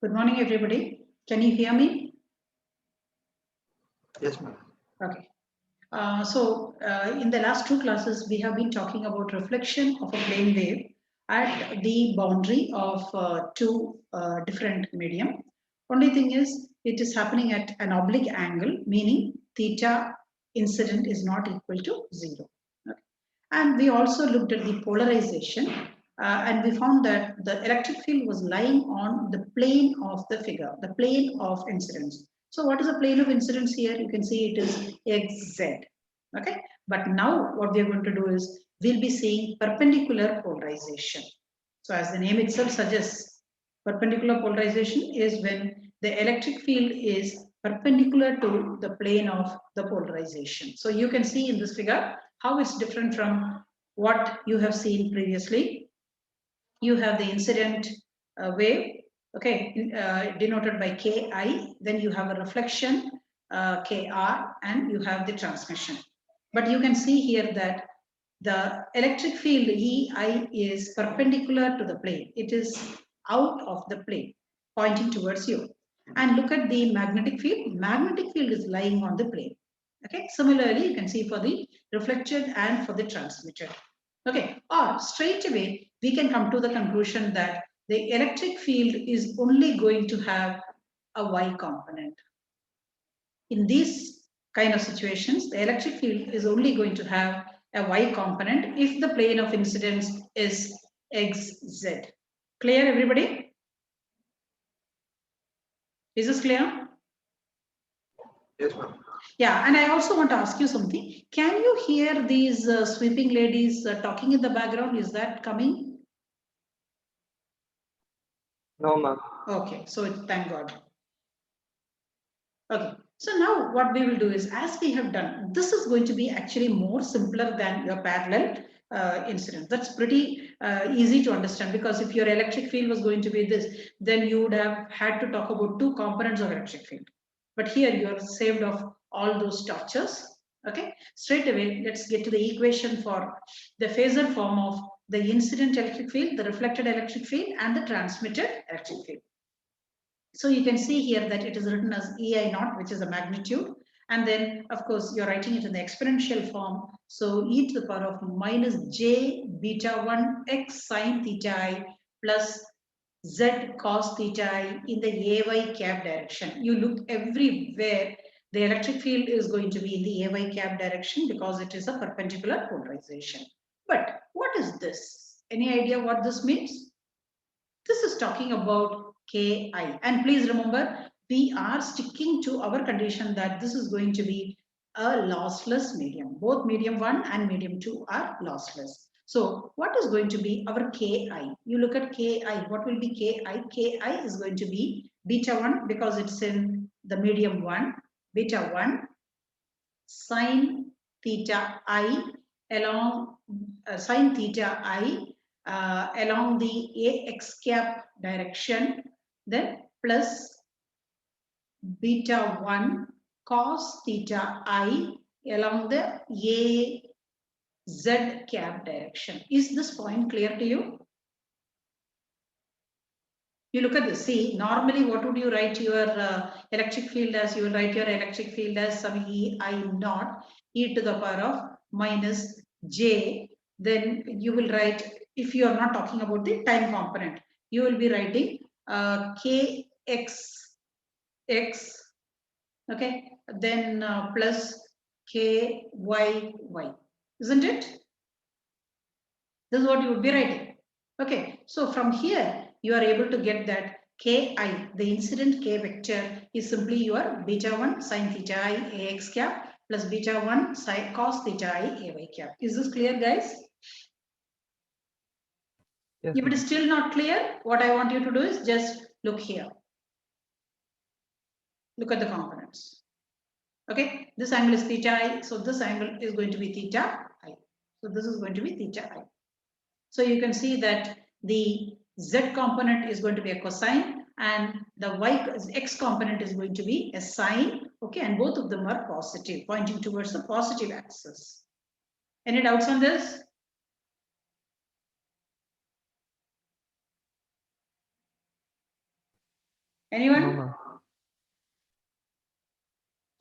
Good morning, everybody. Can you hear me? Yes, ma'am. Okay. In the last two classes, we have been talking about reflection of a plane wave at the boundary of two different medium. Only thing is, it is happening at an oblique angle, meaning theta incident is not equal to 0. Okay. And we also looked at the polarization and we found that the electric field was lying on the plane of the figure, the plane of incidence. So what is the plane of incidence here? You can see it is xz. Okay, but now what we are going to do is we'll be seeing perpendicular polarization. So as the name itself suggests, perpendicular polarization is when the electric field is perpendicular to the plane of the polarization. So you can see in this figure how it's different from what you have seen previously. You have the incident wave, okay, denoted by Ki, then you have a reflection, Kr, and you have the transmission. But you can see here that the electric field Ei is perpendicular to the plane. It is out of the plane, pointing towards you. And look at the magnetic field. Magnetic field is lying on the plane. Okay, similarly, you can see for the reflected and for the transmitted. Okay, or straight away, we can come to the conclusion that the electric field is only going to have a Y component. In these kind of situations, the electric field is only going to have a Y component if the plane of incidence is xz. Clear, everybody? Is this clear? Yes, ma'am. Yeah, and I also want to ask you something. Can you hear these sweeping ladies talking in the background? Is that coming? No, ma'am. Okay, so thank God. Okay, so now what we will do is, as we have done, this is going to be actually more simpler than your parallel incident. That's pretty easy to understand, because if your electric field was going to be this, then you would have had to talk about two components of electric field. But here you are saved of all those tortures. Okay, straight away, let's get to the equation for the phasor form of the incident electric field, the reflected electric field, and the transmitted electric field. So you can see here that it is written as EI naught, which is a magnitude. And then, of course, you're writing it in the exponential form. So e to the power of minus j beta 1 x sine theta I plus z cos theta I in the AY cap direction. You look everywhere, the electric field is going to be in the AY cap direction because it is a perpendicular polarization. But what is this? Any idea what this means? This is talking about Ki. And please remember, we are sticking to our condition that this is going to be a lossless medium. Both medium 1 and medium 2 are lossless. So what is going to be our Ki? You look at Ki. What will be Ki? Ki is going to be beta 1 because it's in the medium 1. Beta 1 sine theta I along sine theta I along the ax cap direction, then plus beta 1 cos theta I along the az cap direction. Is this point clear to you? You look at this. See, normally what would you write your electric field as? You will write your electric field as some EI naught e to the power of minus j. Then you will write, if you are not talking about the time component, you will be writing kx x, okay, then plus ky y, isn't it? This is what you would be writing. Okay, so from here you are able to get that Ki, the incident K vector, is simply your beta 1 sine theta I ax cap plus beta 1 sine cos theta I ay cap. Is this clear, guys? Yes, If it is still not clear, what I want you to do is just look here. Look at the components. Okay, this angle is theta I, so this angle is going to be theta I. So this is going to be theta I. So you can see that the z component is going to be a cosine and the x component is going to be a sine. Okay, and both of them are positive, pointing towards the positive axis. Any doubts on this? Anyone? No, ma'am.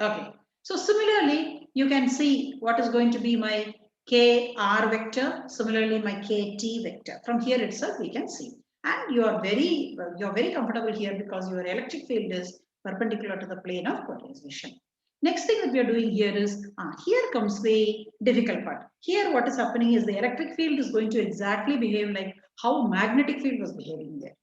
Okay. So similarly, you can see what is going to be my kr vector. Similarly, my kt vector. From here itself, we can see. And you're very comfortable here because your electric field is perpendicular to the plane of polarization. Next thing that we are doing here is, here comes the difficult part. Here what is happening is the electric field is going to exactly behave like how magnetic field was behaving there.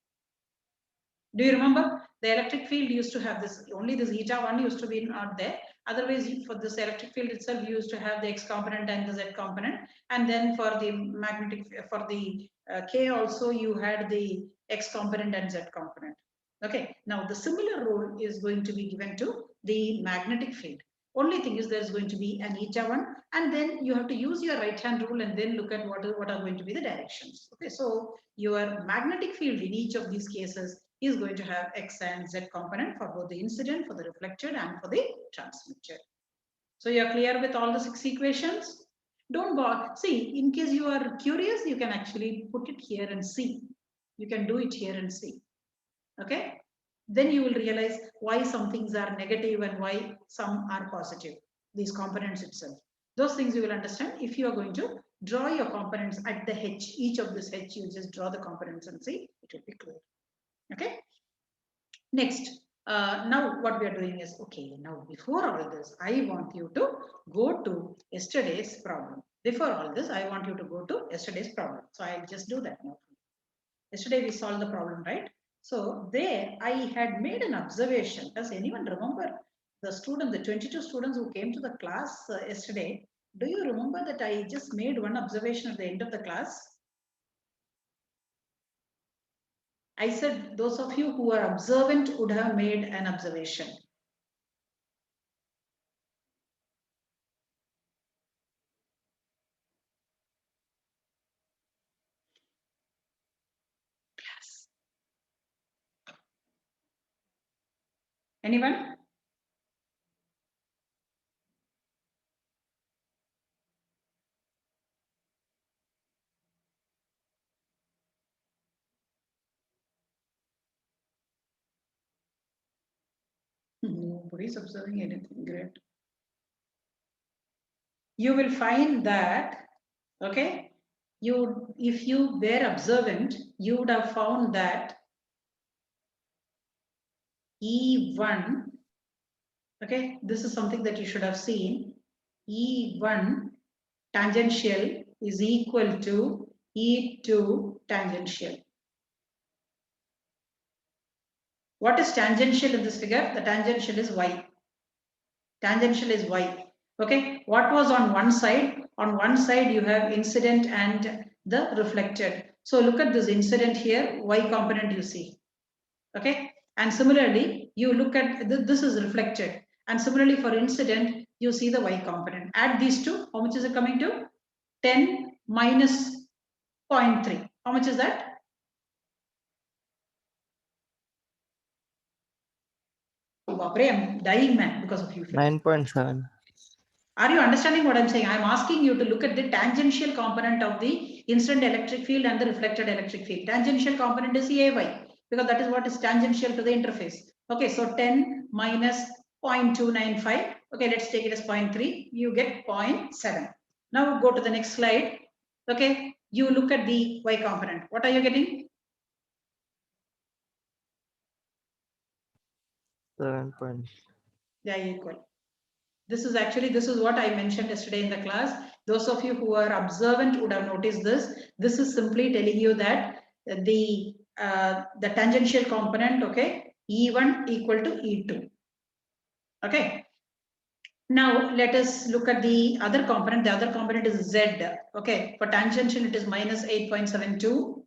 Do you remember? The electric field used to have this, only this eta 1 used to be not there. Otherwise, for this electric field itself, you used to have the x component and the z component. And then for the magnetic, for the k also, you had the x component and z component. Okay, now the similar role is going to be given to the magnetic field. Only thing is there's going to be an eta 1, and then you have to use your right hand rule and then look at what are going to be the directions. Okay, so your magnetic field in each of these cases is going to have x and z component for both the incident, for the reflected, and for the transmitted. So you're clear with all the 6 equations? Don't bother. See, in case you are curious, you can actually put it here and see. You can do it here and see. Okay? Then you will realize why some things are negative and why some are positive. These components itself. Those things you will understand if you are going to draw your components at the h. Each of this h, you just draw the components and see. It will be clear. Okay. Next, now what we are doing is, okay, now before all this, I want you to go to yesterday's problem. Before all this, I want you to go to yesterday's problem. So I'll just do that now. Yesterday we solved the problem, right? So there I had made an observation. Does anyone remember the student, the 22 students who came to the class yesterday? Do you remember that I just made one observation at the end of the class? I said those of you who are observant would have made an observation. Anyone? Nobody's observing anything. Great. You will find that, okay, if you were observant, you would have found that E1, okay, this is something that you should have seen. E1 tangential is equal to E2 tangential. What is tangential in this figure? The tangential is y. Tangential is y. Okay, what was on one side? On one side you have incident and the reflected. So look at this incident here, y component you see. Okay, and similarly you look at this is reflected, and similarly for incident you see the y component. Add these two, how much is it coming to? 10 minus 0.3. How much is that? I'm dying, man, because of you. 9.7. Are you understanding what I'm saying? I'm asking you to look at the tangential component of the incident electric field and the reflected electric field. Tangential component is AY, because that is what is tangential to the interface. Okay, so 10 minus 0.295. Okay, let's take it as 0.3. You get 0.7. Now go to the next slide. Okay, you look at the Y component. What are you getting? 7 points. Yeah, equal. This is what I mentioned yesterday in the class. Those of you who are observant would have noticed this. This is simply telling you that the tangential component, okay, E1 equal to E2. Okay. Now let us look at the other component. The other component is Z. Okay. For tangential, it is minus 8.72.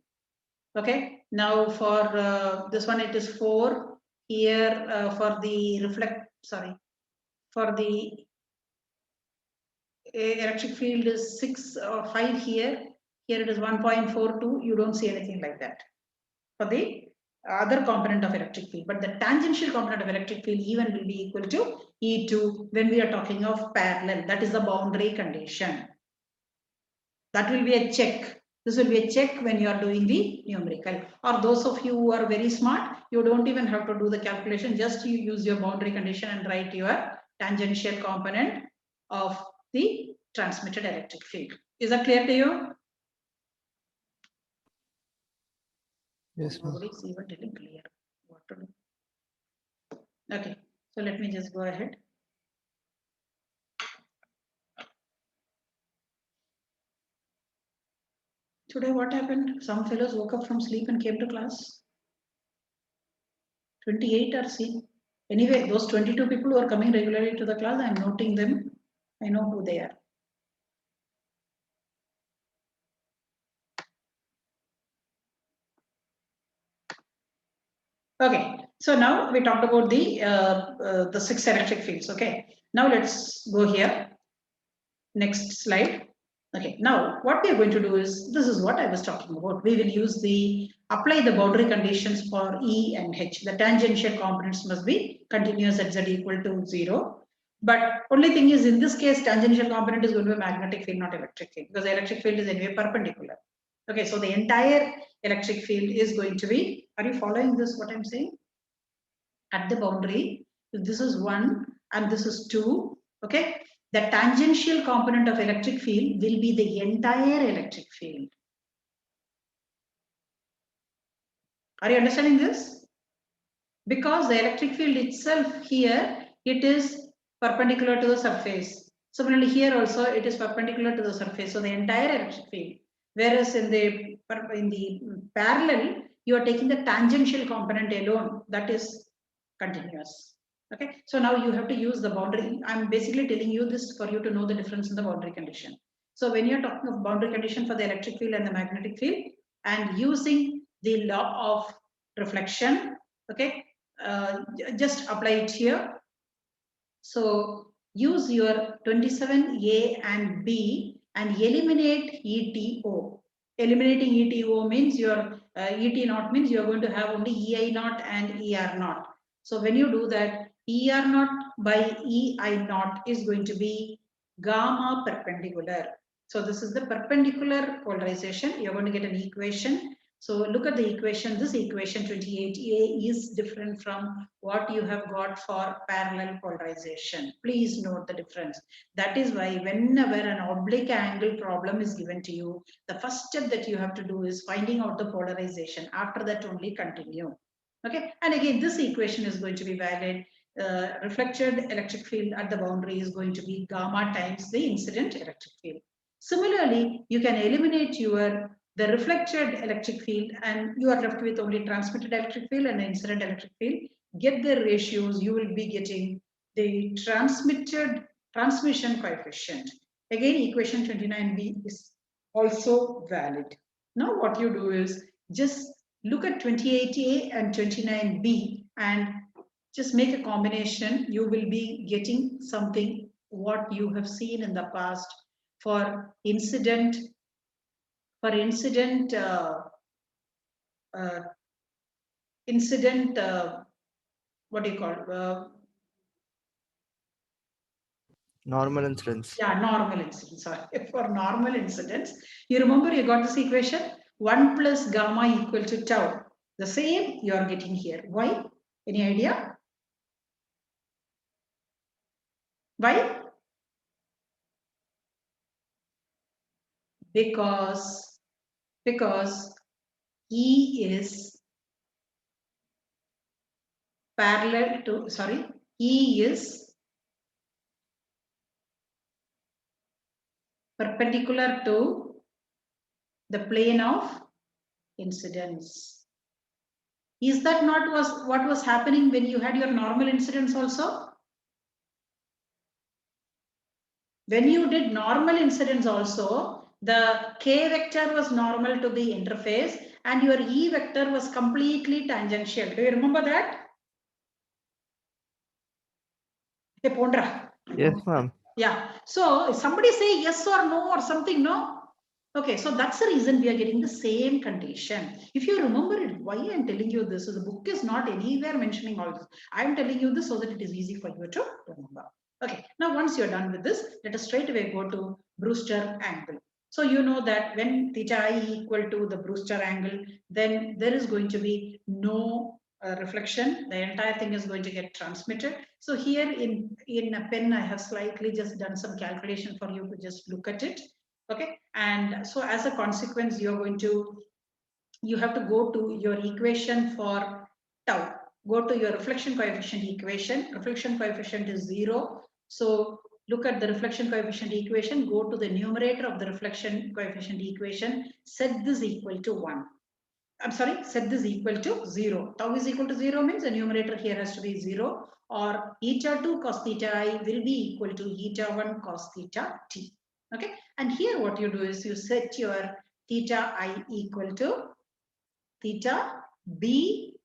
Okay. Now for this one, it is 4. Here for the for the electric field is 6 or 5 here. Here it is 1.42. You don't see anything like that for the other component of electric field. But the tangential component of electric field even will be equal to E2 when we are talking of parallel. That is the boundary condition. That will be a check. This will be a check when you are doing the numerical. Or those of you who are very smart, you don't even have to do the calculation. Just you use your boundary condition and write your tangential component of the transmitted electric field. Is that clear to you? Yes, ma'am. Nobody is even telling clear what to do. Okay, so let me just go ahead. Today what happened? Some fellows woke up from sleep and came to class. 28 are seen. Anyway, those 22 people who are coming regularly to the class, I am noting them. I know who they are. Okay, so now we talked about the 6 electric fields. Okay, now let's go here. Next slide. Okay, now what we are going to do is, this is what I was talking about. We will use apply the boundary conditions for E and H. The tangential components must be continuous at Z equal to 0. But only thing is, in this case, tangential component is going to be magnetic field, not electric field, because the electric field is anyway perpendicular. Okay, so the entire electric field is going to be, are you following this, what I'm saying? At the boundary, this is 1 and this is 2, okay? The tangential component of electric field will be the entire electric field. Are you understanding this? Because the electric field itself here, it is perpendicular to the surface. Similarly, here also it is perpendicular to the surface. So the entire electric field. Whereas in the parallel, you are taking the tangential component alone. That is continuous. Okay. So now you have to use the boundary. I'm basically telling you this for you to know the difference in the boundary condition. So when you're talking of boundary condition for the electric field and the magnetic field, and using the law of reflection, okay, just apply it here. So use your 27A and B and eliminate ETO. Eliminating ETO means your ET naught means you are going to have only EI naught and ER naught. So when you do that, ER naught by EI naught is going to be gamma perpendicular. So this is the perpendicular polarization. You're going to get an equation. So look at the equation. This equation 28A is different from what you have got for parallel polarization. Please note the difference. That is why whenever an oblique angle problem is given to you, the first step that you have to do is finding out the polarization. After that only continue. Okay. And again, this equation is going to be valid. Reflected electric field at the boundary is going to be gamma times the incident electric field. Similarly, you can eliminate the reflected electric field and you are left with only transmitted electric field and incident electric field. Get the ratios, you will be getting the transmission coefficient. Again, equation 29B is also valid. Now what you do is just look at 28A and 29B and just make a combination. You will be getting something what you have seen in the past for incident what do you call Normal incidence. Yeah, normal incidence. Sorry. For normal incidence, you remember you got this equation 1 plus gamma equal to tau. The same you are getting here. Why? Any idea? Why? Because E is parallel to, sorry, E is perpendicular to the plane of incidence. Is that not what was happening when you had your normal incidence also? When you did normal incidence also, the K vector was normal to the interface and your E vector was completely tangential. Do you remember that? Hey, Pondra. Yes, ma'am. Yeah. So somebody say yes or no or something, no? Okay, so that's the reason we are getting the same condition. If you remember it, why I'm telling you this, is the book is not anywhere mentioning all this. I'm telling you this so that it is easy for you to remember. Okay, now once you're done with this, let us straight away go to Brewster angle. So you know that when theta I equal to the Brewster angle, then there is going to be no reflection. The entire thing is going to get transmitted. So here in a pen, I have slightly just done some calculation for you to just look at it. Okay, and so as a consequence, you have to go to your equation for tau. Go to your reflection coefficient equation. Reflection coefficient is 0. So look at the reflection coefficient equation. Go to the numerator of the reflection coefficient equation. Set this equal to 1. I'm sorry, set this equal to 0. Tau is equal to 0 means the numerator here has to be 0, or eta 2 cos theta I will be equal to eta 1 cos theta t. Okay, and here what you do is you set your theta I equal to theta B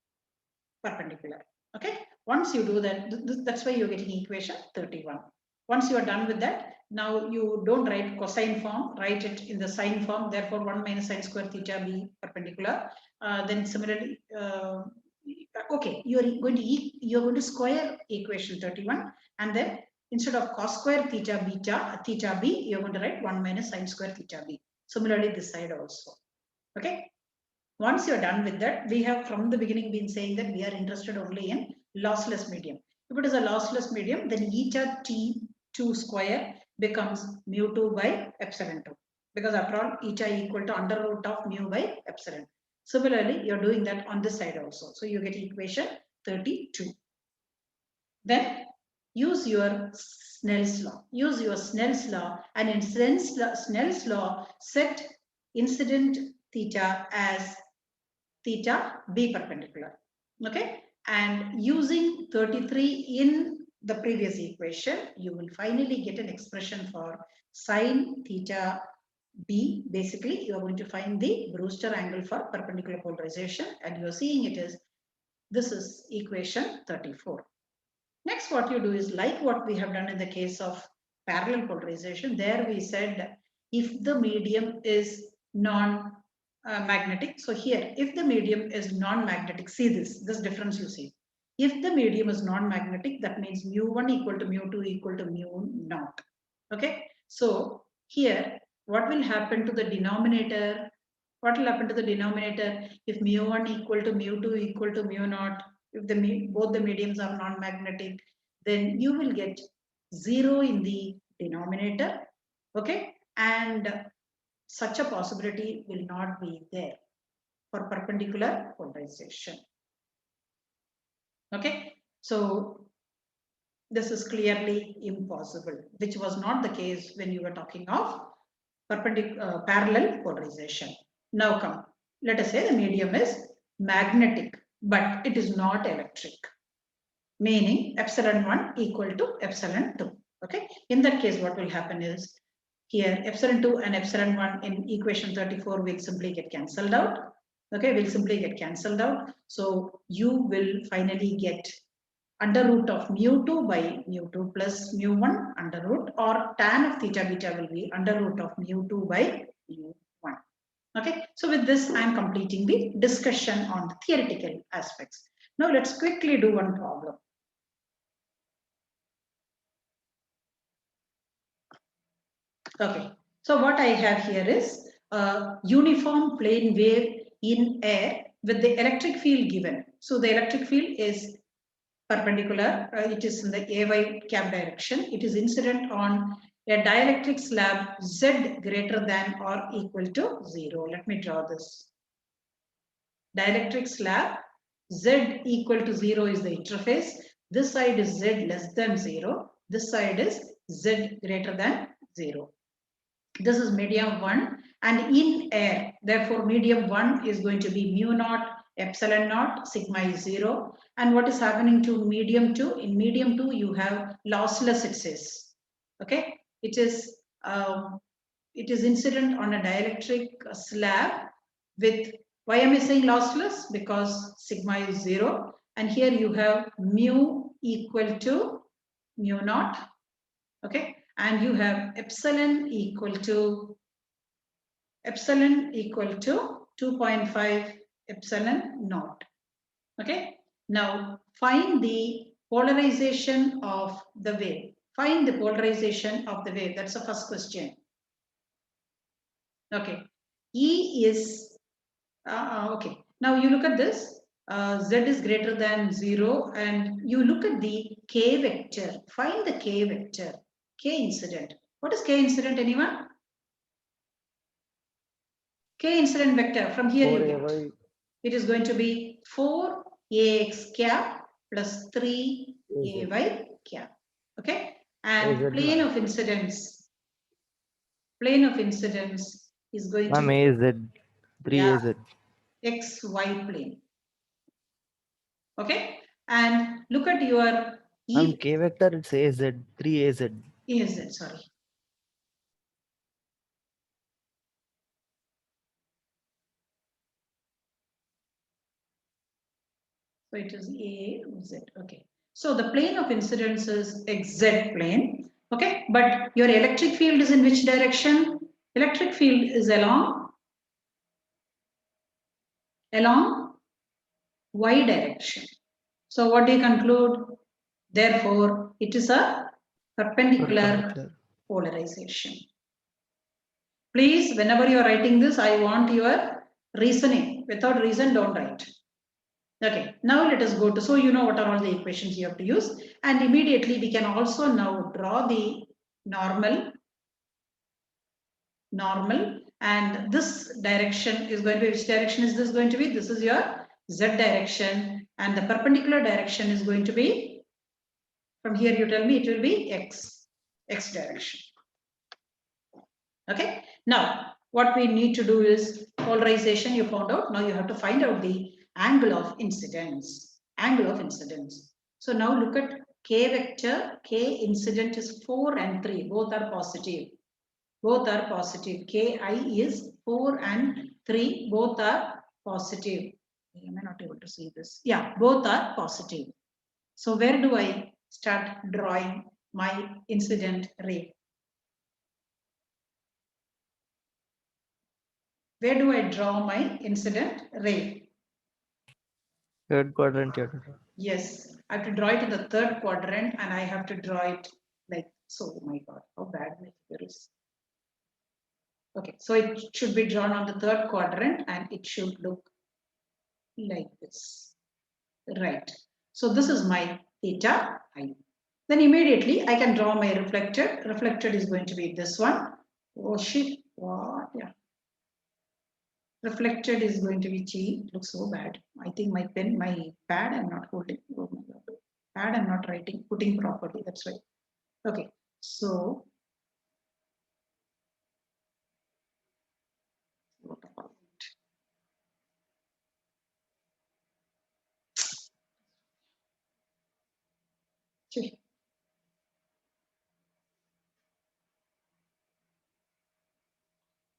perpendicular. Okay, once you do that, that's why you're getting equation 31. Once you are done with that, now you don't write cosine form, write it in the sine form. Therefore, 1 minus sine square theta B perpendicular. Then similarly, okay, you're going to square equation 31, and then instead of cos square theta B, you're going to write 1 minus sine square theta B. Similarly, this side also. Okay. Once you're done with that, we have from the beginning been saying that we are interested only in lossless medium. If it is a lossless medium, then eta t2 square becomes mu2 by epsilon 2. Because after all, eta equal to under root of mu by epsilon. Similarly, you're doing that on this side also. So you get equation 32. Then use your Snell's law. Use your Snell's law, and in Snell's law, set incident theta as theta B perpendicular. Okay, and using 33 in the previous equation, you will finally get an expression for sine theta B. Basically, you are going to find the Brewster angle for perpendicular polarization, and you are seeing it as this is equation 34. Next, what you do is like what we have done in the case of parallel polarization. There we said if the medium is non-magnetic. So here, if the medium is non-magnetic, see this difference you see. If the medium is non-magnetic, that means mu1 equal to mu2 equal to mu naught. Okay. So here, what will happen to the denominator? What will happen to the denominator if mu1 equal to mu2 equal to mu naught? If both the mediums are non-magnetic, then you will get 0 in the denominator. Okay, and such a possibility will not be there for perpendicular polarization. Okay, so this is clearly impossible, which was not the case when you were talking of parallel polarization. Now come, let us say the medium is magnetic, but it is not electric, meaning epsilon 1 equal to epsilon 2. Okay, in that case, what will happen is here epsilon 2 and epsilon 1 in equation 34 will simply get cancelled out. Okay, will simply get cancelled out. So you will finally get under root of mu2 by mu2 plus mu1 under root, or tan of theta beta will be under root of mu2 by mu1. Okay, so with this, I am completing the discussion on the theoretical aspects. Now let's quickly do one problem. Okay, so what I have here is a uniform plane wave in air with the electric field given. So the electric field is perpendicular, it is in the AY cap direction. It is incident on a dielectric slab Z greater than or equal to 0. Let me draw this. Dielectric slab Z equal to 0 is the interface. This side is Z less than 0. This side is Z greater than 0. This is medium 1, and in air, therefore medium 1 is going to be mu naught epsilon naught, sigma is 0. And what is happening to medium 2? In medium 2 you have lossless, it says. Okay, it is incident on a dielectric slab with, why am I saying lossless? Because sigma is 0, and here you have mu equal to mu naught. Okay, and you have epsilon equal to 2.5 epsilon naught. Okay, now find the polarization of the wave. Find the polarization of the wave. That's the first question. Okay. E is, okay. Now you look at this. Z is greater than 0 and you look at the K vector. Find the K vector. K incident. What is K incident, anyone? K incident vector. From here you get. 4AY. It is going to be 4AX cap plus 3AY cap. Okay. And AZ, plane ma'am. of incidence. Plane of incidence is going to Ma'am, be, AZ. 3AZ. XY plane. Okay. And look at your Ma'am, E. K vector, it's AZ. 3AZ. Is it? Sorry. So it is A, Z. Okay. So the plane of incidence is XZ plane. Okay. But your electric field is in which direction? Electric field is along Y direction. So what do you conclude? Therefore, it is a perpendicular polarization. Please, whenever you are writing this, I want your reasoning. Without reason, don't write. Okay, now let us go to, so you know what are all the equations you have to use. And immediately we can also now draw the normal, and this direction is going to be, which direction is this going to be? This is your Z direction, and the perpendicular direction is going to be, from here you tell me, it will be X direction. Okay, now what we need to do is polarization, you found out. Now you have to find out the angle of incidence. So now look at K vector. K incident is 4 and 3. Both are positive. Ki is 4 and 3. Both are positive. Am I not able to see this? Yeah, both are positive. So where do I start drawing my incident ray? Where do I draw my incident ray? Third quadrant. Yes, I have to draw it in the third quadrant and I have to draw it like so. Oh my God, how bad my figure is. Okay, so it should be drawn on the third quadrant and it should look like this. Right. So this is my theta I. Then immediately I can draw my reflected. Reflected is going to be this one. Oh shit. What? Yeah. Reflected is going to be G. It looks so bad. I think my pen, my pad, I'm not holding. Oh my God. Pad, I'm not writing, putting properly. That's right. Okay. So, what about it? Okay.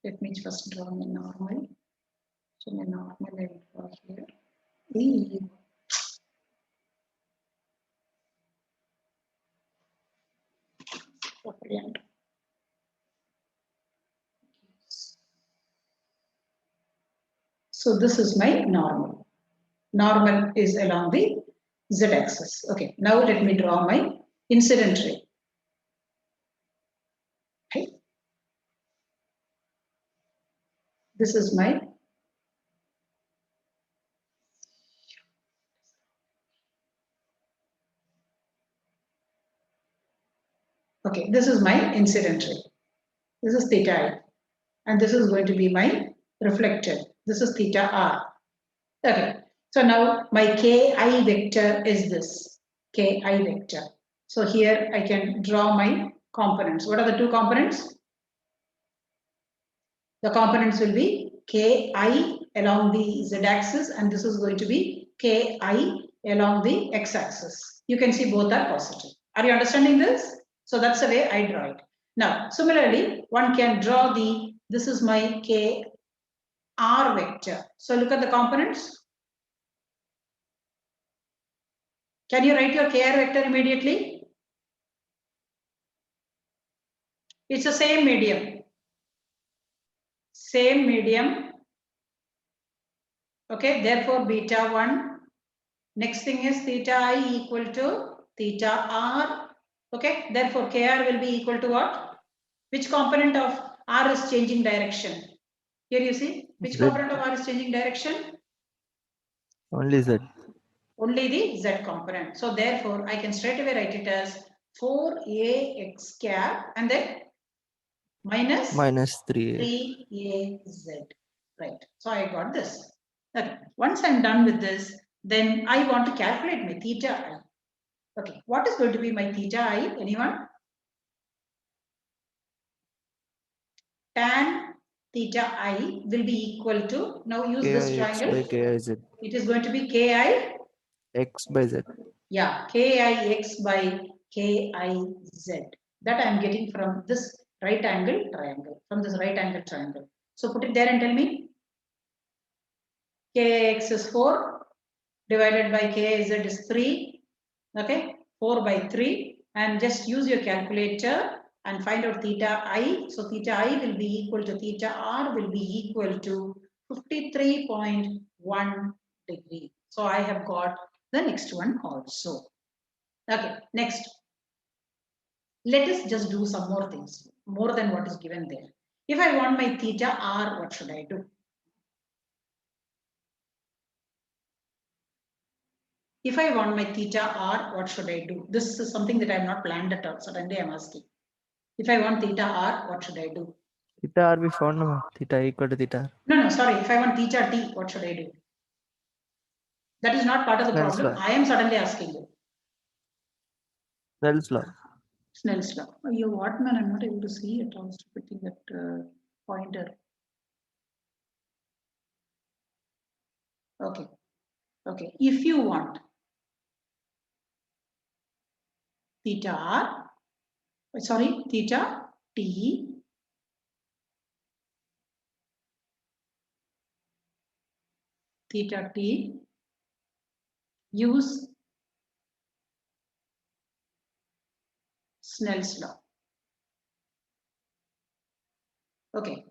Let me first draw my normal. So my normal I will draw here. Eee. Brilliant. So this is my normal. Normal is along the z-axis. Okay, now let me draw my incident ray. Okay. This is my this is my incident ray. This is theta I. And this is going to be my reflected. This is theta r. Okay. So now my ki vector is this. Ki vector. So here I can draw my components. What are the two components? The components will be ki along the z-axis and this is going to be ki along the x-axis. You can see both are positive. Are you understanding this? So that's the way I draw it. Now, similarly, one can draw the, this is my k r vector. So look at the components. Can you write your kr vector immediately? It's the same medium. Same medium. Okay, therefore beta 1. Next thing is theta I equal to theta r. Okay, therefore kr will be equal to what? Which component of r is changing direction? Here you see, which Z. component of R is changing direction? Only Z. Only the Z component. So therefore, I can straight away write it as 4AX cap and then minus Minus 3A. 3AZ. Right. So I got this. Okay. Once I'm done with this, then I want to calculate my theta I. Okay. What is going to be my theta I? Anyone? Tan theta I will be equal to, now use this KIX by triangle. KIZ. It is going to be Ki. X by Z. Yeah, Kix by Kiz. That I am getting from this right angle triangle, from this right angle triangle. So put it there and tell me. Kx is 4 divided by Kiz is 3. Okay, 4 by 3. And just use your calculator and find out theta I. So theta I will be equal to theta R will be equal to 53.1 degree. So I have got the next one also. Okay, next. Let us just do some more things, more than what is given there. If I want my theta R, what should I do? If I want my theta R, what should I do? This is something that I have not planned at all. Suddenly I'm asking. If I want theta R, what should I do? Theta R we found now. Theta equal to theta R. No, sorry. If I want theta T, what should I do? That is not part of the Snell's problem. law. I am suddenly asking you. Snell's law. Snell's law. Oh, you what, man? I'm not able to see it. I was putting that pointer. Okay. Okay. If you want theta R, sorry, theta T, theta T, use Snell's law. Okay.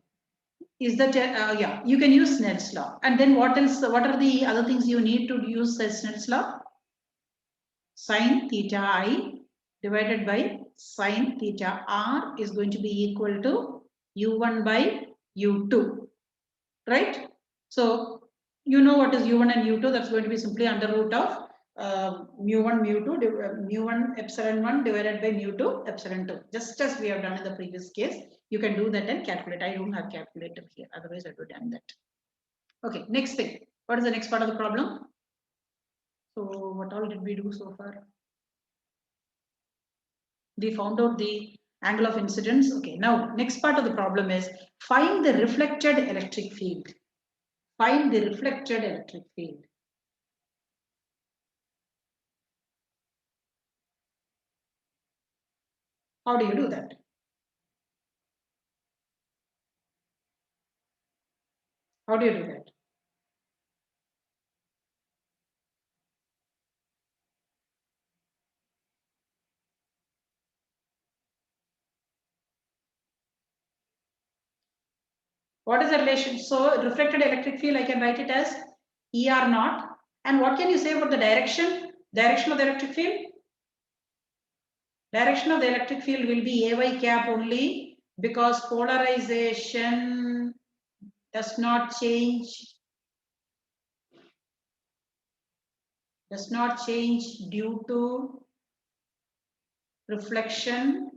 Is that, yeah, you can use Snell's law. And then what else, what are the other things you need to use Snell's law? Sin theta I divided by sin theta R is going to be equal to U1 by U2, right? So you know what is U1 and U2, that's going to be simply under root of mu1 mu2 mu1 epsilon 1 divided by mu2 epsilon 2, just as we have done in the previous case. You can do that and calculate. I don't have calculator here, otherwise I would have done that. Okay, next thing. What is the next part of the problem? So what all did we do so far? We found out the angle of incidence. Okay, now next part of the problem is find the reflected electric field. Find the reflected electric field. How do you do that? How do you do that? What is the relation? So reflected electric field, I can write it as ER naught. And what can you say about the direction? Direction of the electric field? Direction of the electric field will be AY cap only because polarization does not change. Does not change due to reflection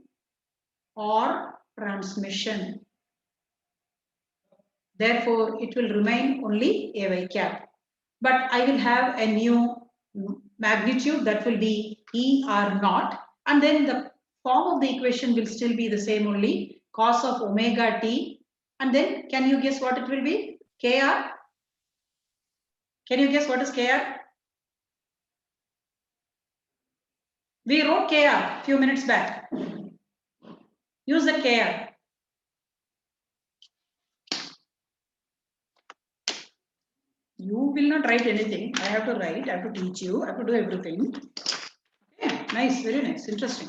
or transmission. Therefore, it will remain only AY cap. But I will have a new magnitude that will be ER naught. And then the form of the equation will still be the same only, cos of omega t. And then can you guess what it will be? KR? Can you guess what is KR? We wrote KR a few minutes back. Use the KR. You will not write anything. I have to write, I have to teach you, I have to do everything. Yeah, nice, very nice, interesting.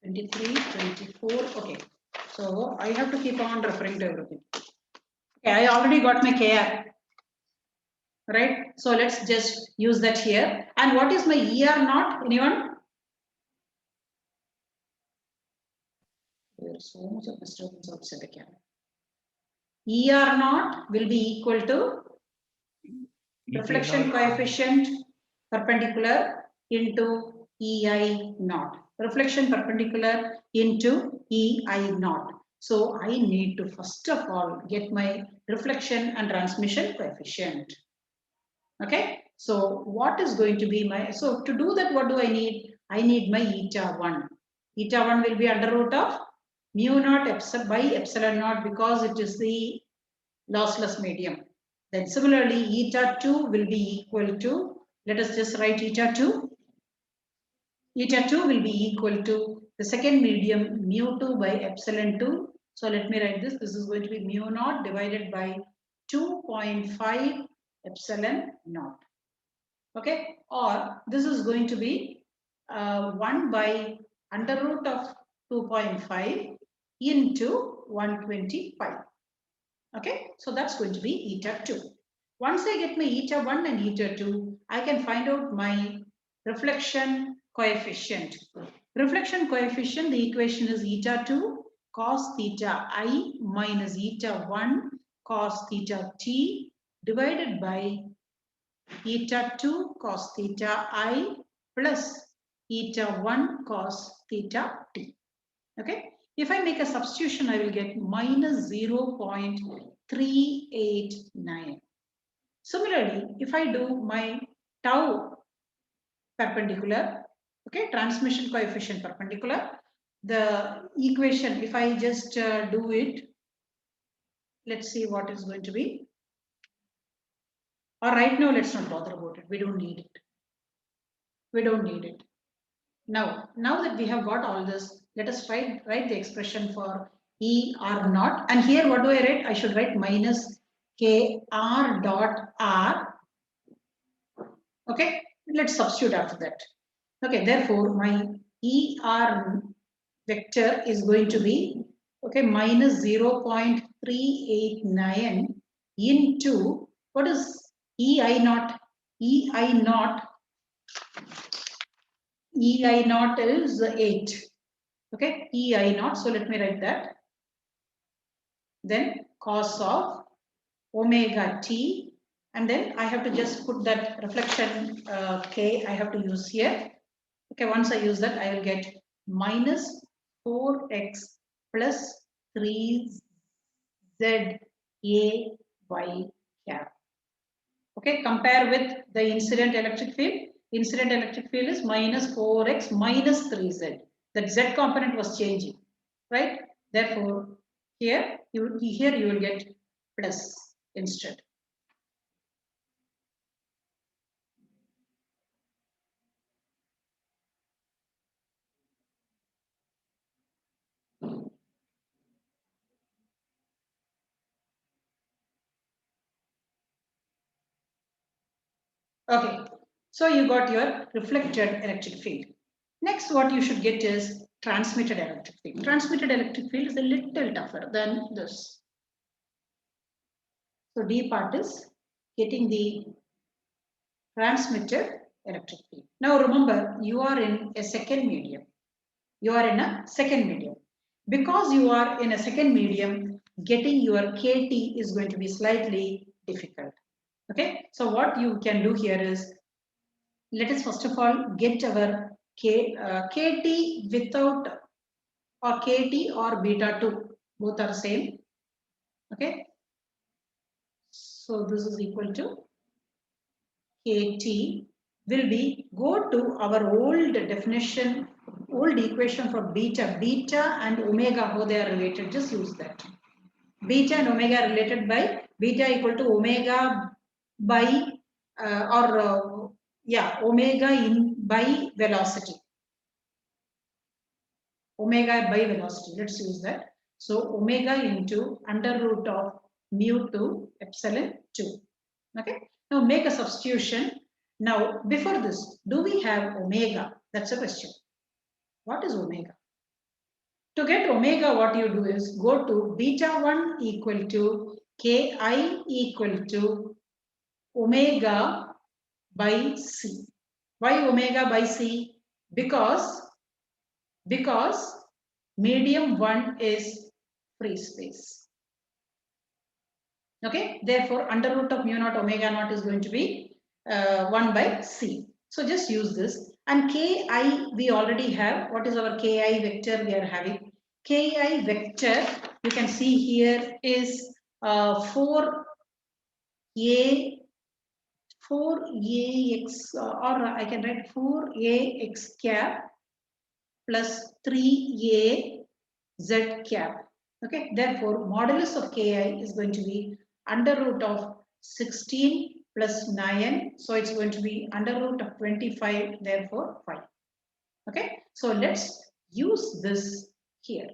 23, 24, okay. So I have to keep on referring to everything. Okay, I already got my KR. Right? So let's just use that here. And what is my ER naught? Anyone? There's so much of disturbance outside the camera. ER naught will be equal to reflection coefficient perpendicular into EI naught. Reflection perpendicular into EI naught. So I need to first of all get my reflection and transmission coefficient. Okay. So what is going to be my, so to do that, what do I need? I need my eta 1. Eta 1 will be under root of mu naught epsilon by epsilon naught because it is the lossless medium. Then similarly, eta 2 will be equal to, let us just write eta 2. Eta 2 will be equal to the second medium mu 2 by epsilon 2. So let me write this. This is going to be mu naught divided by 2.5 epsilon naught. Okay, or this is going to be 1 by under root of 2.5 into 125. Okay, so that's going to be eta 2. Once I get my eta 1 and eta 2, I can find out my reflection coefficient. Reflection coefficient, the equation is eta 2 cos theta I minus eta 1 cos theta t divided by eta 2 cos theta I plus eta 1 cos theta t. Okay. If I make a substitution, I will get minus 0.389. Similarly, if I do my tau perpendicular, okay, transmission coefficient perpendicular, the equation, if I just do it, let's see what is going to be. Or right now, let's not bother about it. We don't need it. We don't need it. Now that we have got all this, let us write the expression for ER naught. And here, what do I write? I should write minus KR dot R. Okay, let's substitute after that. Okay, therefore, my ER vector is going to be, okay, minus 0.389 into, what is EI naught? EI naught is 8. Okay, EI naught. So let me write that. Then cos of omega t, and then I have to just put that reflection k I have to use here. Okay, once I use that, I will get minus 4x plus 3z a y cap. Okay, compare with the incident electric field. Incident electric field is minus 4x minus 3z. That z component was changing, right? Therefore, here you will get plus instead. Okay, so you got your reflected electric field. Next, what you should get is transmitted electric field. Transmitted electric field is a little tougher than this. So D part is getting the transmitted electric field. Now remember, you are in a second medium. You are in a second medium. Because you are in a second medium, getting your KT is going to be slightly difficult. Okay, so what you can do here is, let us first of all get our KT without, or KT or beta 2, both are same. Okay, so this is equal to KT will be, go to our old definition, old equation for beta and omega, how they are related, just use that. Beta and omega are related by beta equal to omega by omega in by velocity. Omega by velocity, let's use that. So omega into under root of mu 2 epsilon 2. Okay, now make a substitution. Now before this, do we have omega? That's a question. What is omega? To get omega, what you do is go to beta 1 equal to ki equal to omega by c. Why omega by c? Because medium 1 is free space. Okay, therefore under root of mu naught omega naught is going to be 1 by c. So just use this. And ki we already have. What is our ki vector we are having? Ki vector you can see here is 4a 4ax or I can write 4ax cap plus 3a z cap. Okay, therefore modulus of ki is going to be under root of 16 plus 9. So it's going to be under root of 25, therefore 5. Okay, so let's use this here.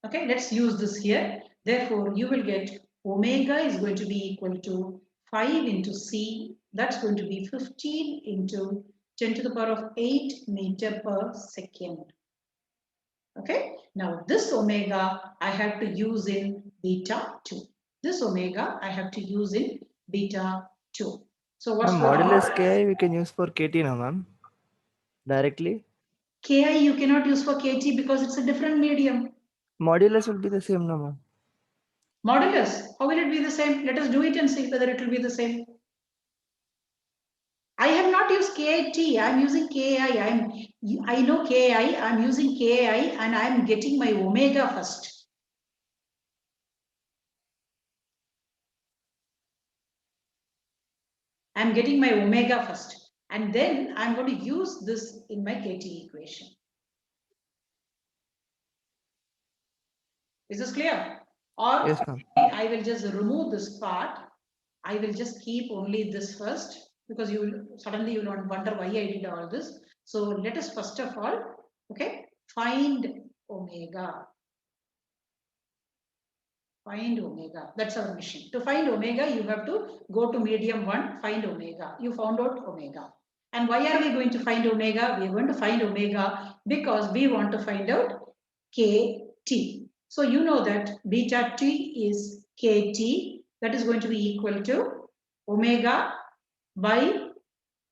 Okay, let's use this here. Therefore, you will get omega is going to be equal to 5 into c. That's going to be 15 into 10 to the power of 8 meter per second. Okay, now this omega I have to use in beta 2. This omega I have to use in beta 2. So what's Ma'am, modulus ki we can use for kt now, ma'am. Directly. Ki you cannot use for kt because it's a different medium. Modulus will be the same now, ma'am. Modulus, how will it be the same? Let us do it and see whether it will be the same. I have not used KIT, I am using KI. I know KI, I am using KI and I am getting my omega first. I am getting my omega first and then I am going to use this in my KT equation. Is this clear? Or Yes, ma'am. I will just remove this part. I will just keep only this first because you will suddenly you will wonder why I did all this. So let us first of all, okay, find omega. Find omega. That's our mission. To find omega, you have to go to medium 1, find omega. You found out omega. And why are we going to find omega? We are going to find omega because we want to find out kt. So you know that beta t is kt. That is going to be equal to omega by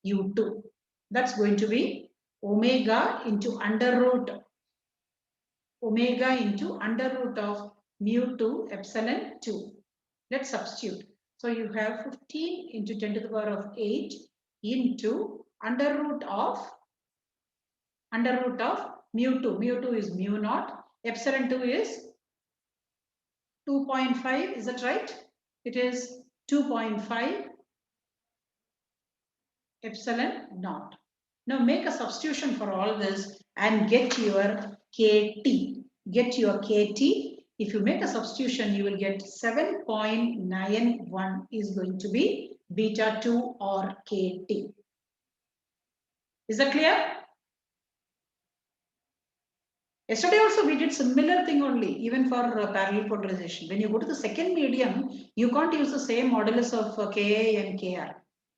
u2. That's going to be omega into under root of mu2 epsilon 2. Let's substitute. So you have 15 into 10 to the power of 8 into under root of mu2. Mu2 is mu naught. Epsilon 2 is 2.5. Is that right? It is 2.5 epsilon naught. Now make a substitution for all this and get your KT. Get your KT. If you make a substitution, you will get 7.91 is going to be beta 2 or KT. Is that clear? Yesterday also we did similar thing only, even for parallel polarization. When you go to the second medium, you can't use the same modulus of Ka and Kr.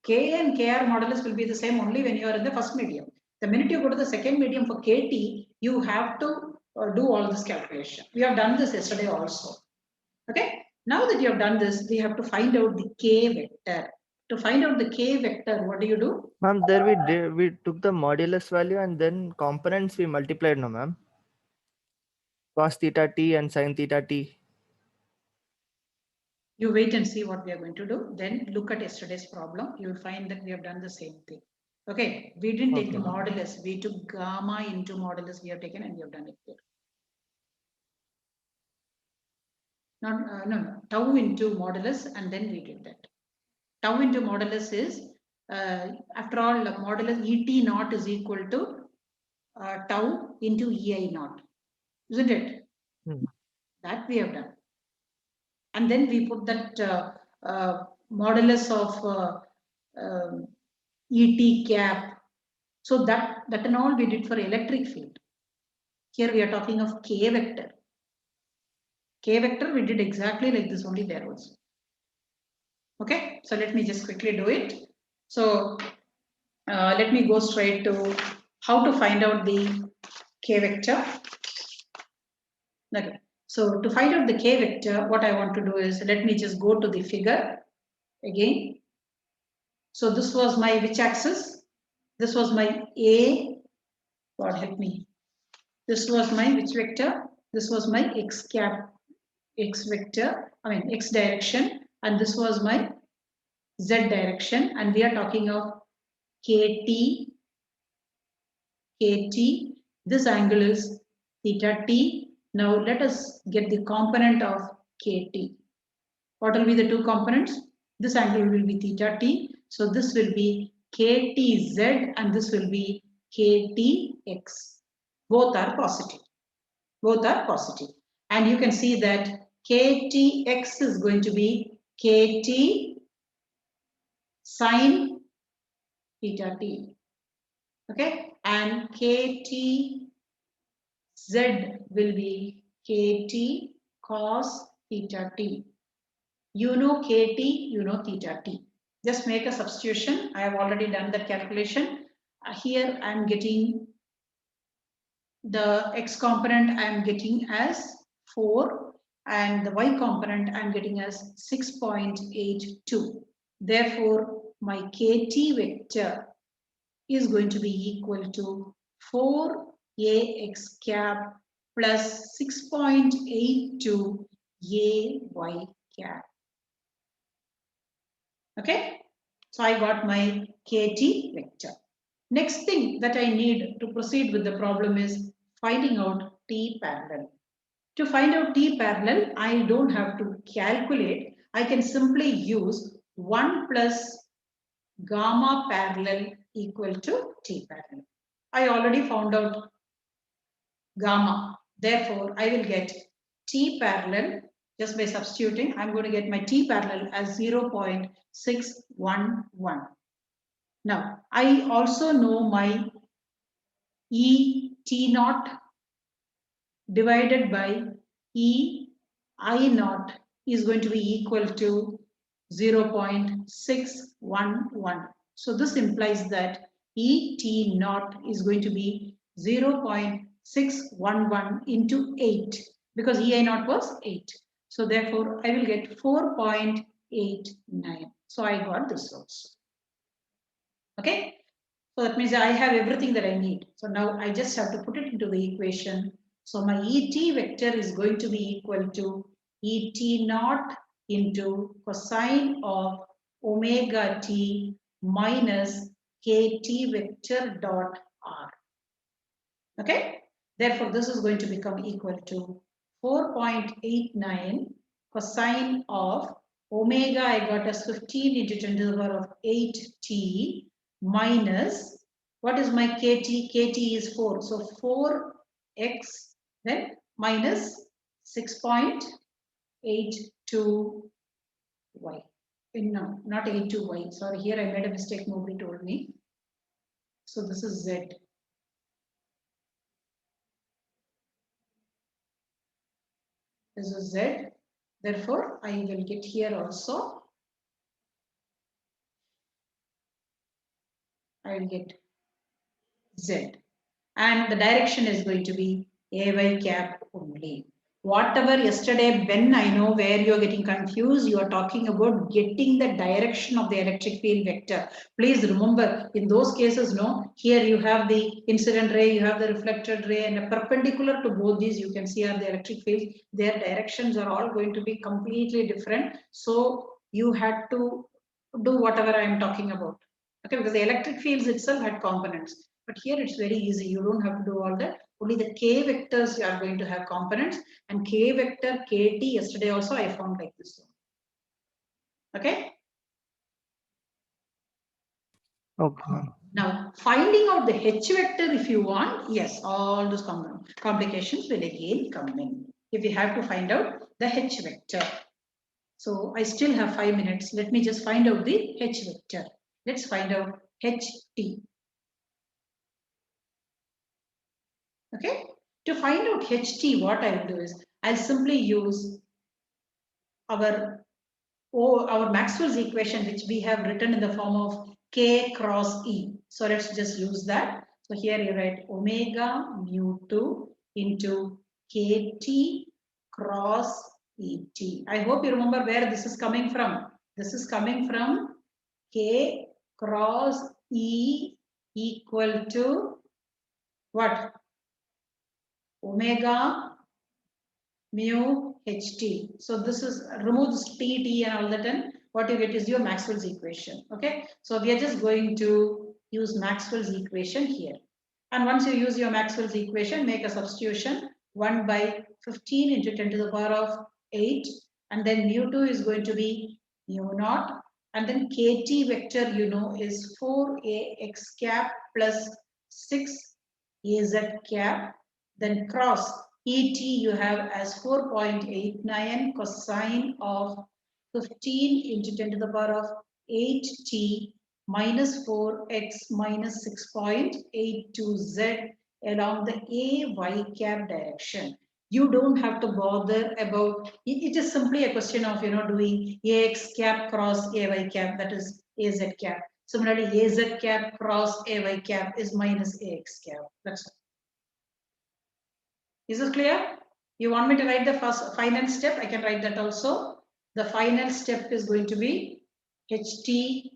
Ka and Kr modulus will be the same only when you are in the first medium. The minute you go to the second medium for Kt, you have to do all this calculation. We have done this yesterday also. Okay. Now that you have done this, we have to find out the K vector. To find out the K vector, what do you do? Ma'am, there we took the modulus value and then components we multiplied, no, ma'am. Cos theta t and sin theta t. You wait and see what we are going to do. Then look at yesterday's problem. You will find that we have done the same thing. Okay, we didn't take the modulus. We took gamma into modulus. We have taken and we have done it there. No, tau into modulus and then we did that. Tau into modulus is, after all, modulus Et naught is equal to tau into Ei naught. Isn't it? That we have done. And then we put that modulus of Et cap. So that and all we did for electric field. Here we are talking of K vector. K vector we did exactly like this only there also. Okay, so let me just quickly do it. So let me go straight to how to find out the K vector. Okay, so to find out the K vector, what I want to do is let me just go to the figure again. So this was my which axis? This was my A. God help me. This was my which vector? This was my x cap. x vector, x direction, and this was my z direction, and we are talking of kt, this angle is theta t. Now let us get the component of kt. What will be the two components? This angle will be theta t. So this will be ktz and this will be ktx. Both are positive. Both are positive. And you can see that ktx is going to be kt sine theta t. Okay. And ktz will be kt cos theta t. You know kt, you know theta t. Just make a substitution. I have already done that calculation. Here I am getting the x component I am getting as 4 and the y component I am getting as 6.82. Therefore, my kt vector is going to be equal to 4ax cap plus 6.82 ay cap. Okay, so I got my kt vector. Next thing that I need to proceed with the problem is finding out t parallel. To find out t parallel, I don't have to calculate. I can simply use 1 plus gamma parallel equal to t parallel. I already found out gamma. Therefore, I will get t parallel just by substituting. I'm going to get my t parallel as 0.611. Now, I also know my E T naught divided by E I naught is going to be equal to 0.611. So this implies that E T naught is going to be 0.611 into 8 because E I naught was 8. So therefore, I will get 4.89. So I got this also. Okay. So that means I have everything that I need. So now I just have to put it into the equation. So my ET vector is going to be equal to ET naught into cosine of omega t minus kt vector dot r. Okay. Therefore, this is going to become equal to 4.89 cosine of omega I got as 15 into 10 to the power of 8t minus, what is my kt? Kt is 4. So 4x then minus 6.82y. No, not 82y. Sorry, here I made a mistake. Nobody told me. So this is z. This is z. Therefore, I will get here also. I will get z. And the direction is going to be ay cap only. Whatever yesterday, Ben, I know where you are getting confused. You are talking about getting the direction of the electric field vector. Please remember, in those cases, no, here you have the incident ray, you have the reflected ray, and perpendicular to both these, you can see are the electric fields. Their directions are all going to be completely different. So you had to do whatever I am talking about. Okay, because the electric fields itself had components. But here it's very easy. You don't have to do all that. Only the k vectors you are going to have components, and k vector kt yesterday also I found like this one. Okay. Okay. Now finding out the h vector if you want, yes, all those complications will again come in if you have to find out the h vector. So I still have 5 minutes. Let me just find out the h vector. Let's find out ht. Okay, to find out ht, what I will do is I'll simply use our Maxwell's equation, which we have written in the form of k cross e. So let's just use that. So here you write omega mu2 into kt cross et. I hope you remember where this is coming from. This is coming from k cross e equal to what? Omega mu ht. So this is remove this t and all that, and what you get is your Maxwell's equation. Okay, so we are just going to use Maxwell's equation here. And once you use your Maxwell's equation, make a substitution 1 by 15 into 10 to the power of 8, and then mu2 is going to be mu naught, and then kt vector you know is 4ax cap plus 6az cap, then cross et you have as 4.89 cosine of 15 into 10 to the power of 8t minus 4x minus 6.82z along the ay cap direction. You don't have to bother about it is simply a question of doing ax cap cross ay cap, that is az cap. Similarly, az cap cross ay cap is minus ax cap. That's all. Is this clear? You want me to write the first final step? I can write that also. The final step is going to be ht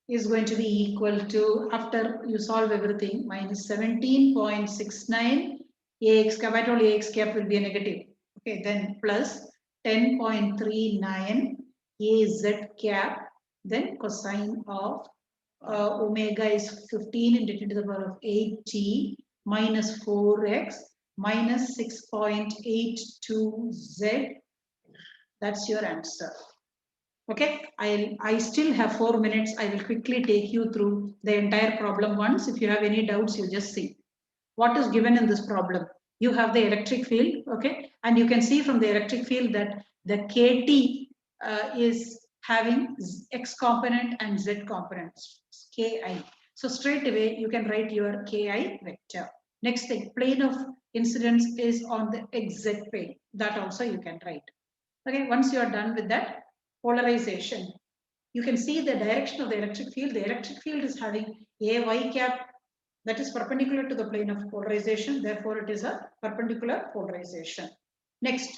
is going to be equal to, after you solve everything, minus 17.69 ax cap. I told you ax cap will be a negative. Okay, then plus 10.39 az cap, then cosine of omega is 15 into 10 to the power of 8t minus 4x minus 6.82z. That's your answer. Okay, I still have 4 minutes. I will quickly take you through the entire problem once. If you have any doubts, you just see. What is given in this problem? You have the electric field, okay, and you can see from the electric field that the kt is having x component and z components, ki. So straight away you can write your ki vector. Next thing, plane of incidence is on the xz plane. That also you can write. Okay, once you are done with that, polarization. You can see the direction of the electric field. The electric field is having a y cap that is perpendicular to the plane of polarization. Therefore, it is a perpendicular polarization. Next,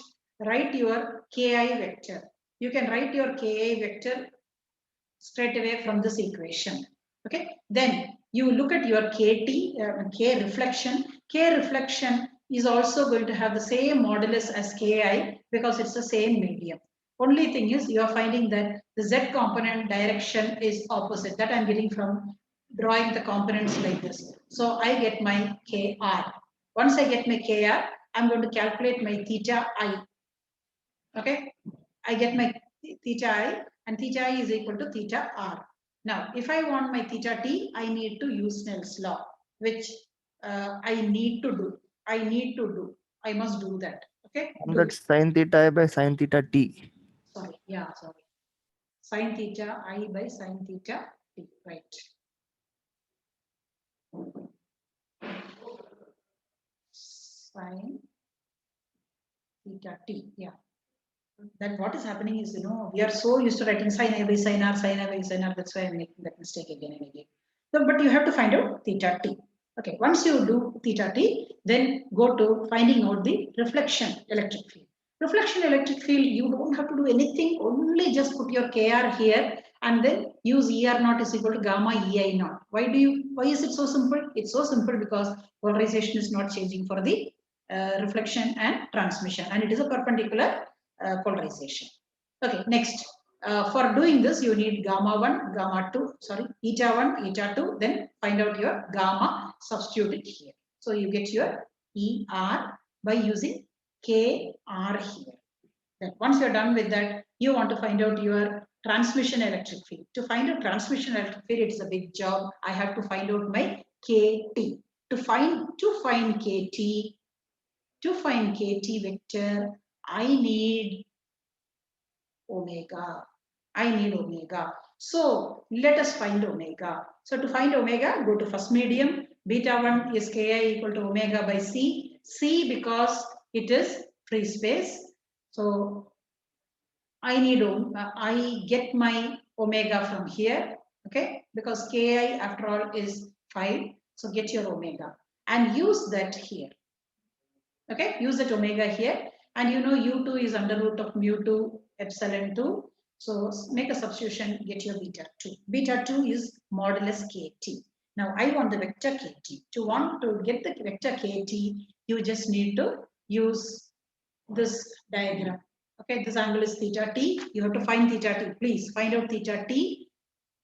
write your ki vector. You can write your ki vector straight away from this equation. Okay, then you look at your kt, k reflection. K reflection is also going to have the same modulus as ki because it's the same medium. Only thing is you are finding that the z component direction is opposite. That I'm getting from drawing the components like this. So I get my kr. Once I get my kr, I'm going to calculate my theta I. Okay, I get my theta I, and theta I is equal to theta r. Now, if I want my theta t, I need to use Snell's law, which I must do that. Okay. That's sin theta I by sin theta t. Sorry. Yeah. Sorry. Sin theta I by sin theta t. Right. Sin theta t. Yeah. Then what is happening is, we are so used to writing sin A by sin R, sin A by sin R. That's why I'm making that mistake again and again. So, but you have to find out theta t. Okay, once you do theta t, then go to finding out the reflection electric field. Reflection electric field, you don't have to do anything, only just put your kr here and then use er naught is equal to gamma ei naught. Why is it so simple? It's so simple because polarization is not changing for the reflection and transmission, and it is a perpendicular polarization. Okay, next. For doing this, you need gamma 1, gamma 2, sorry, eta 1, eta 2, then find out your gamma, substitute it here. So you get your ER by using KR here. Then once you're done with that, you want to find out your transmission electric field. To find out transmission electric field, it's a big job. I have to find out my KT. To find KT vector, I need omega. So let us find omega. So to find omega, go to first medium. Beta 1 is ki equal to omega by c. C because it is free space. So I get my omega from here. Okay, because ki after all is 5. So get your omega and use that here. Okay, use that omega here, and u2 is under root of mu2 epsilon 2. So make a substitution, get your beta 2. Beta 2 is modulus kt. Now I want the vector kt. To want to get the vector kt, you just need to use this diagram. Okay, this angle is theta t. You have to find theta t. Please find out theta t.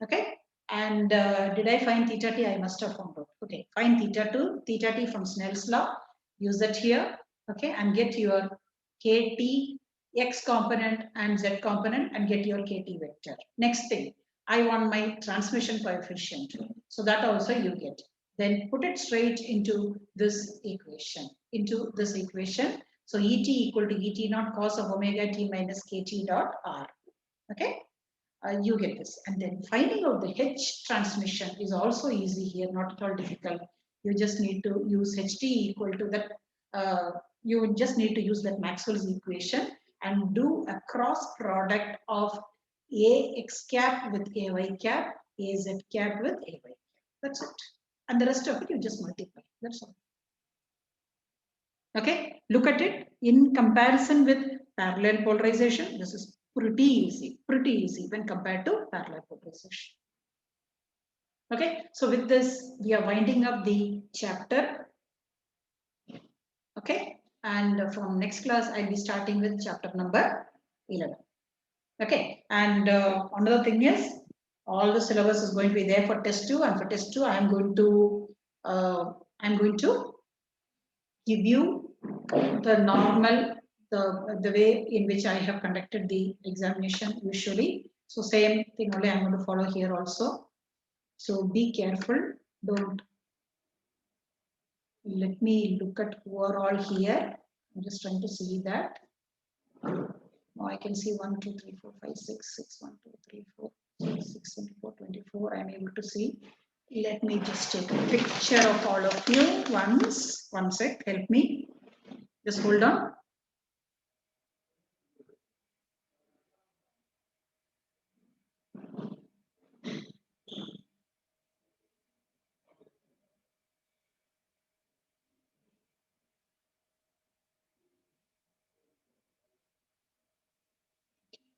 Okay, and did I find theta t? I must have found out. Okay, find theta t from Snell's law. Use that here. Okay, and get your kt x component and z component and get your kt vector. Next thing, I want my transmission coefficient. So that also you get. Then put it straight into this equation. So Et equal to Et naught cos of omega t minus kt dot r. Okay, you get this. And then finding out the H transmission is also easy here, not at all difficult. You just need to use Ht equal to that. You just need to use that Maxwell's equation and do a cross product of Ax cap with Ay cap, Az cap with Ay cap. That's it. And the rest of it you just multiply. That's all. Okay, look at it in comparison with parallel polarization. This is pretty easy when compared to parallel polarization. Okay, so with this we are winding up the chapter. Okay, and from next class I'll be starting with chapter number 11. Okay, and another thing is all the syllabus is going to be there for test 2, and for test 2 I'm going to give you the normal, the way in which I have conducted the examination usually. So same thing only I'm going to follow here also. So be careful. Don't. Let me look at who are all here. I'm just trying to see that. Now I can see 1, 2, 3, 4, 5, 6, 6, 1, 2, 3, 4, 6, 24, 24. I'm able to see. Let me just take a picture of all of you once. One sec. Help me. Just hold on.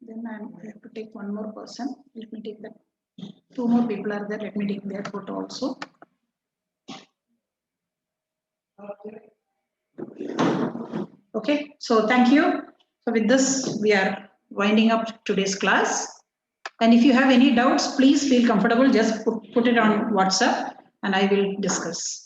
Then I have to take one more person. Let me take that. 2 more people are there. Let me take their photo also. Okay, so thank you. So with this, we are winding up today's class. And if you have any doubts, please feel comfortable. Just put it on WhatsApp and I will discuss.